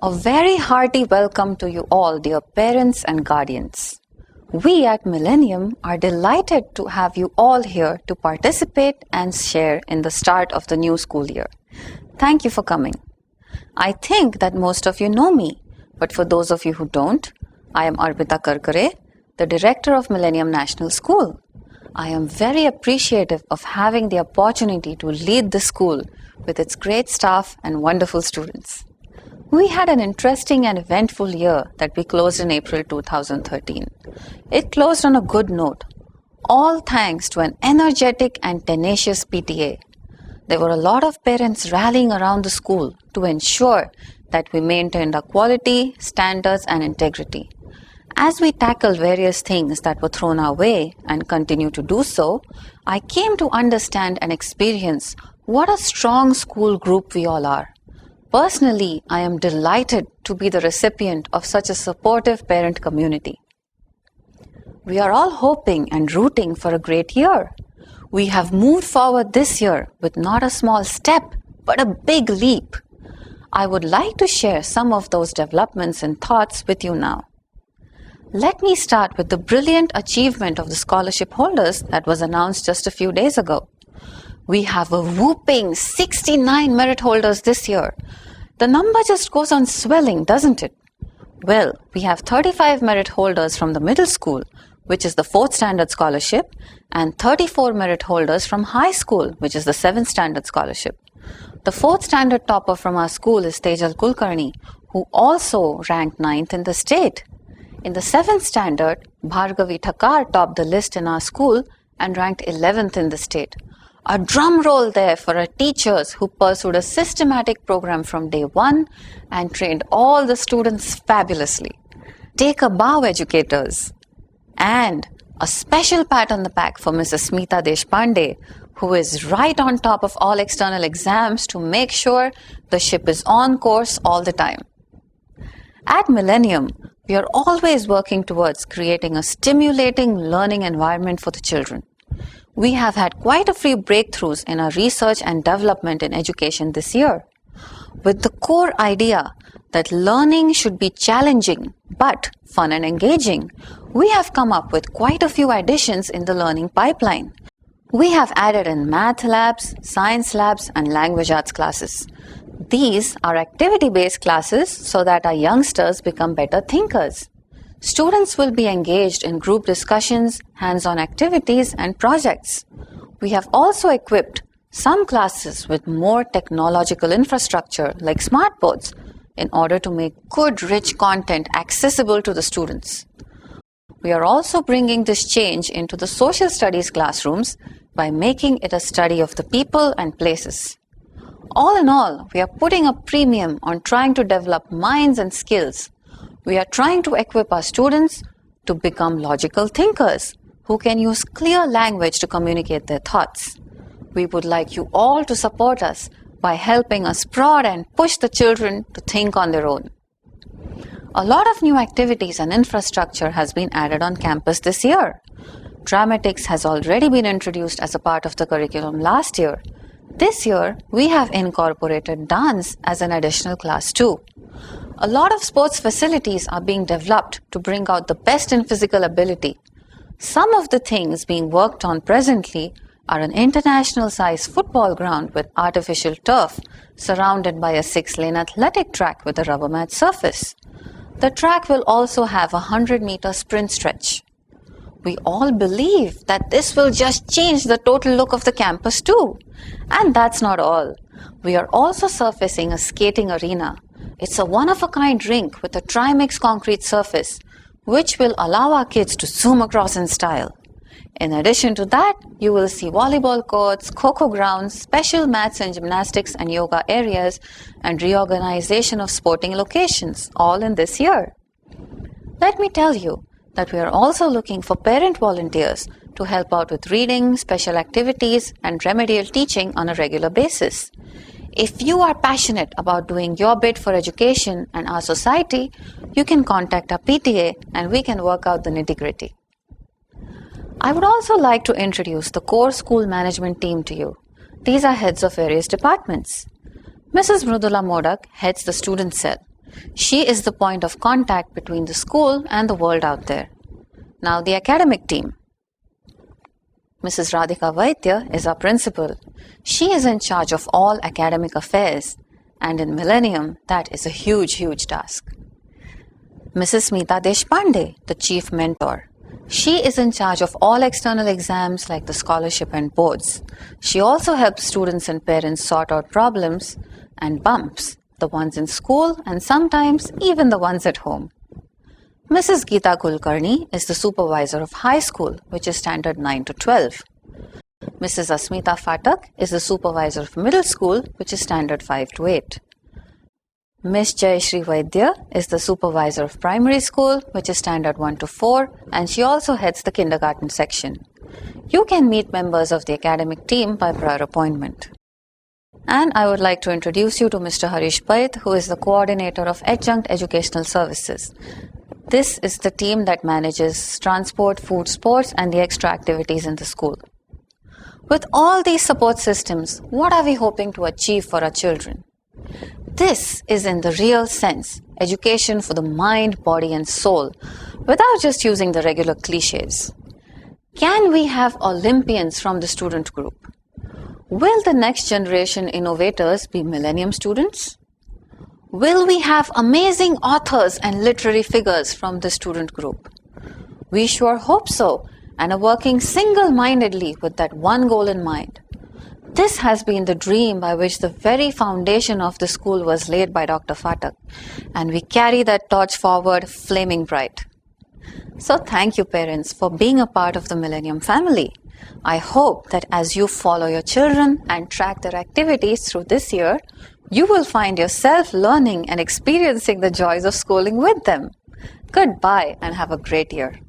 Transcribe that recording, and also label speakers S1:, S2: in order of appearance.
S1: A very hearty welcome to you all, dear parents and guardians. We at Millennium are delighted to have you all here to participate and share in the start of the new school year. Thank you for coming. I think that most of you know me, but for those of you who don't, I am Arpita Karkare, the Director of Millennium National School. I am very appreciative of having the opportunity to lead the school with its great staff and wonderful students. We had an interesting and eventful year that we closed in April 2013. It closed on a good note, all thanks to an energetic and tenacious PTA. There were a lot of parents rallying around the school to ensure that we maintained our quality, standards, and integrity. As we tackled various things that were thrown our way and continue to do so, I came to understand and experience what a strong school group we all are. Personally, I am delighted to be the recipient of such a supportive parent community. We are all hoping and rooting for a great year. We have moved forward this year with not a small step, but a big leap. I would like to share some of those developments and thoughts with you now. Let me start with the brilliant achievement of the scholarship holders that was announced just a few days ago. We have a whooping 69 merit holders this year. The number just goes on swelling, doesn't it? Well, we have 35 merit holders from the middle school, which is the 4th standard scholarship, and 34 merit holders from high school, which is the 7th standard scholarship. The 4th standard topper from our school is Tejal Kulkarni, who also ranked 9th in the state. In the 7th standard, Bhargavi Thakar topped the list in our school and ranked 11th in the state. A drum roll there for our teachers who pursued a systematic program from day one and trained all the students fabulously. Take a bow, educators. And a special pat on the back for Mrs. Smita Deshpande, who is right on top of all external exams to make sure the ship is on course all the time. At Millennium, we are always working towards creating a stimulating learning environment for the children. We have had quite a few breakthroughs in our research and development in education this year. With the core idea that learning should be challenging but fun and engaging, we have come up with quite a few additions in the learning pipeline. We have added in math labs, science labs, and language arts classes. These are activity-based classes so that our youngsters become better thinkers. Students will be engaged in group discussions, hands-on activities, and projects. We have also equipped some classes with more technological infrastructure like smart boards in order to make good, rich content accessible to the students. We are also bringing this change into the social studies classrooms by making it a study of the people and places. All in all, we are putting a premium on trying to develop minds and skills. We are trying to equip our students to become logical thinkers who can use clear language to communicate their thoughts. We would like you all to support us by helping us prod and push the children to think on their own. A lot of new activities and infrastructure has been added on campus this year. Dramatics has already been introduced as a part of the curriculum last year. This year, we have incorporated dance as an additional class too. A lot of sports facilities are being developed to bring out the best in physical ability. Some of the things being worked on presently are an international-size football ground with artificial turf surrounded by a 6-lane athletic track with a rubber mat surface. The track will also have a 100-meter sprint stretch. We all believe that this will just change the total look of the campus too. And that's not all. We are also surfacing a skating arena. It's a one-of-a-kind rink with a tri-mix concrete surface, which will allow our kids to zoom across in style. In addition to that, you will see volleyball courts, kho-kho grounds, special maths and gymnastics and yoga areas, and reorganization of sporting locations, all in this year. Let me tell you that we are also looking for parent volunteers to help out with reading, special activities, and remedial teaching on a regular basis. If you are passionate about doing your bit for education and our society, you can contact our PTA and we can work out the nitty-gritty. I would also like to introduce the core school management team to you. These are heads of various departments. Mrs. Mrudula Modak heads the student cell. She is the point of contact between the school and the world out there. Now the academic team. Mrs. Radhika Vaidya is our principal. She is in charge of all academic affairs, and in Millennium, that is a huge task. Mrs. Smita Deshpande, the chief mentor. She is in charge of all external exams like the scholarship and boards. She also helps students and parents sort out problems and bumps, the ones in school and sometimes even the ones at home. Mrs. Geeta Kulkarni is the supervisor of high school, which is standard 9 to 12. Mrs. Asmita Phatak is the supervisor of middle school, which is standard 5 to 8. Miss Jayashri Vaidya is the supervisor of primary school, which is standard 1 to 4, and she also heads the kindergarten section. You can meet members of the academic team by prior appointment. And I would like to introduce you to Mr. Harish Paith, who is the coordinator of Adjunct Educational Services. This is the team that manages transport, food, sports, and the extra activities in the school. With all these support systems, what are we hoping to achieve for our children? This is in the real sense, education for the mind, body, and soul, without just using the regular cliches. Can we have Olympians from the student group? Will the next generation innovators be Millennium students? Will we have amazing authors and literary figures from the student group? We sure hope so, and are working single-mindedly with that one goal in mind. This has been the dream by which the very foundation of the school was laid by Dr. Phatak, and we carry that torch forward flaming bright. So thank you, parents, for being a part of the Millennium family. I hope that as you follow your children and track their activities through this year, you will find yourself learning and experiencing the joys of schooling with them. Goodbye and have a great year.